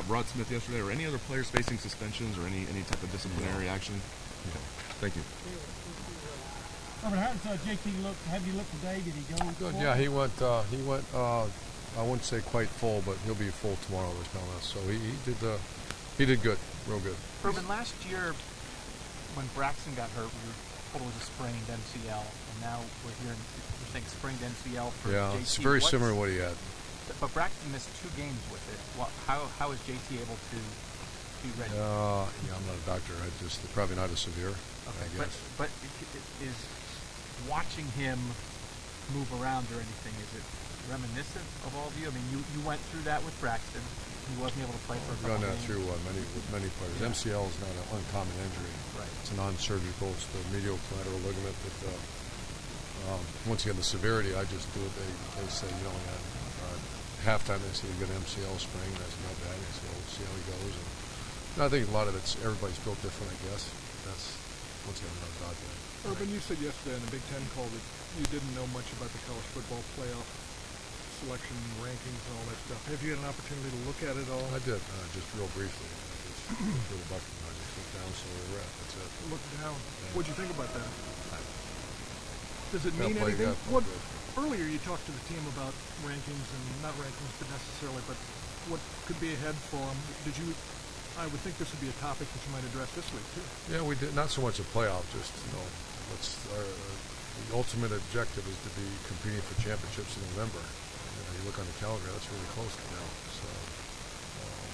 Rod Smith yesterday, or any other players facing suspensions or any type of disciplinary action? Okay. Thank you. Urban, how does JT look? Have you looked today? Did he go? Good. Yeah, he went. I wouldn't say quite full, but he'll be full tomorrow. They're telling us. So he did good, real good. Urban, last year when Braxton got hurt, we were told it was a sprained MCL, and now we're saying sprained MCL for JT. Yeah, it's very similar to what he had. But Braxton missed 2 games with it. How is JT able to be ready? Yeah, I'm not a doctor. Probably not as severe, okay, I guess. But is watching him move around or anything, is it reminiscent of all of you? I mean, you went through that with Braxton. He wasn't able to play for a couple games. We've done that games. through with many players. Yeah. MCL is not an uncommon injury. Right. It's a non-surgical. It's the medial collateral ligament. But once again, the severity, I just do it. They say, halftime they say you get an MCL sprain. That's not bad. They say, we'll see how he goes. And I think a lot of everybody's built different, I guess. That's once again not about that. Urban, you said yesterday in the Big Ten call that you didn't know much about the college football playoff selection rankings and all that stuff. Have you had an opportunity to look at it all? I did, just real briefly. I just looked down, so we're at. That's it. Look down. Yeah. What'd you think about that? Does it mean anything? Earlier you talked to the team about rankings, and not rankings, but necessarily, but what could be ahead for them. I would think this would be a topic that you might address this week too. Yeah, we did. Not so much a playoff, just the ultimate objective is to be competing for championships in November. You look on the calendar, that's really close now. So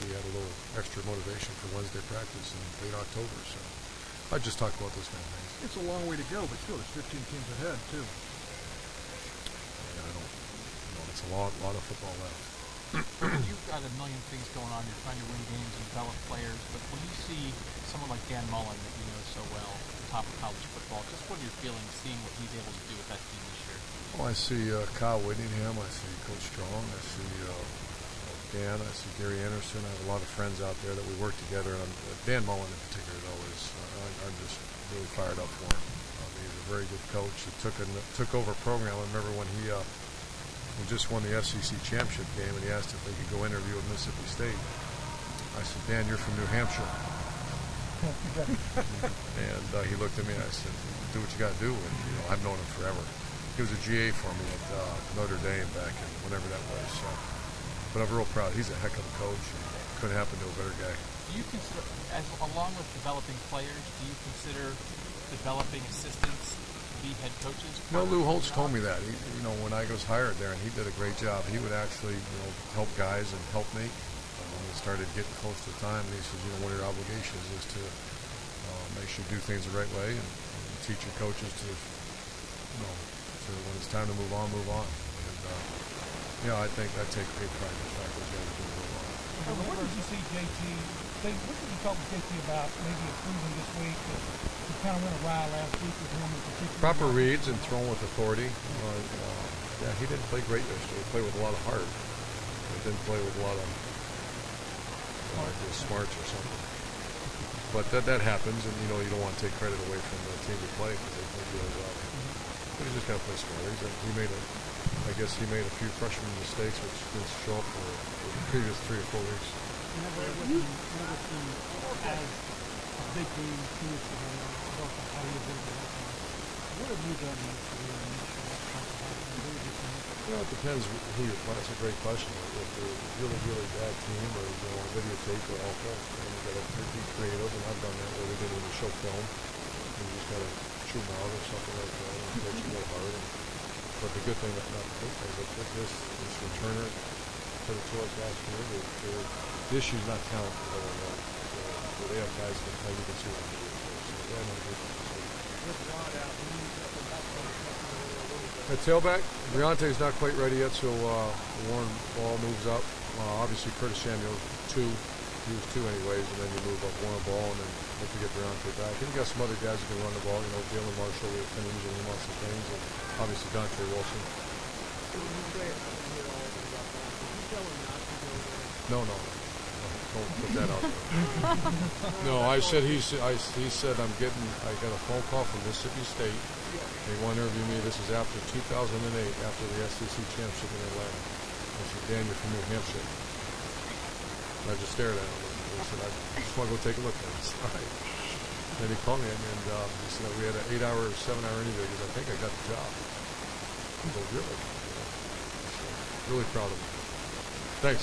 we had a little extra motivation for Wednesday practice in late October. So I just talked about those kind of things. It's a long way to go, but still, there's 15 teams ahead too. Yeah, I don't. It's a lot of football left. You've got a million things going on. You're trying to win games and develop players. But when you see someone like Dan Mullen that you know so well at the top of college football, just what are your feelings seeing what he's able to do with that team this year? Well, I see Kyle Whittingham. I see Coach Strong. I see Dan. I see Gary Anderson. I have a lot of friends out there that we work together. And Dan Mullen in particular, though, I'm just really fired up for him. He's a very good coach. He took over a program. I remember when he just won the SEC championship game, and he asked if they could go interview with Mississippi State. I said, Dan, you're from New Hampshire. And he looked at me and I said, do what you got to do. And I've known him forever. He was a GA for me at Notre Dame back in whenever that was. So, but I'm real proud. He's a heck of a coach, and couldn't happen to a better guy. Do you consider, along with developing players, do you consider developing assistants to be head coaches? Lou Holtz told me that. When I was hired there, and he did a great job. He would actually, help guys and help me. When we started getting close to the time, and he says, one of your obligations is to make sure you do things the right way, and teach your coaches to, to when it's time to move on, move on. And I think I take great pride in the fact those guys are doing real well. What did you see JT? What did you talk to JT about? Maybe improving this week. He kind of went awry last week with him in particular. Proper reads and throwing with authority. He didn't play great yesterday. He played with a lot of heart. He didn't play with a lot of smarts or something. But that happens, and you don't want to take credit away from the team you play because they played really well. But he's just got to play smart. I guess he made a few freshman mistakes which didn't show up for the previous 3 or 4 weeks. Never seen as a big game 2 weeks ago. How you did that. What have you done this year? It depends who you're playing. That's a great question. If you're a really, really bad team or on videotape or all that, you got to be creative, and I've done that where we did it in the show film. You just got to chew them out or something like that and coach them real hard. But the good thing, not the big thing, but this returner to us last year, the issue is not talent. So they have guys that play, you can see what they do. So they have no At tailback, Briante's not quite ready yet, so Warren Ball moves up. Obviously, Curtis Samuel's 2. He was 2 anyways, and then you move up Warren Ball, and then hope to get Briante back. And you got some other guys who can run the ball. Jalen Marshall, we're kind of using him on some things, and obviously Dontre Wilson. No. Don't put that out there. No, I said he said I got a phone call from Mississippi State. They want to interview me. This is after 2008, after the SEC championship in Atlanta. I said, Dan, you're from New Hampshire. And I just stared at him. And he said, I just want to go take a look at it. I said, all right. Then he called me and he said, we had an 8-hour or 7-hour interview because I think I got the job. I go, really? So, really proud of him. Thanks.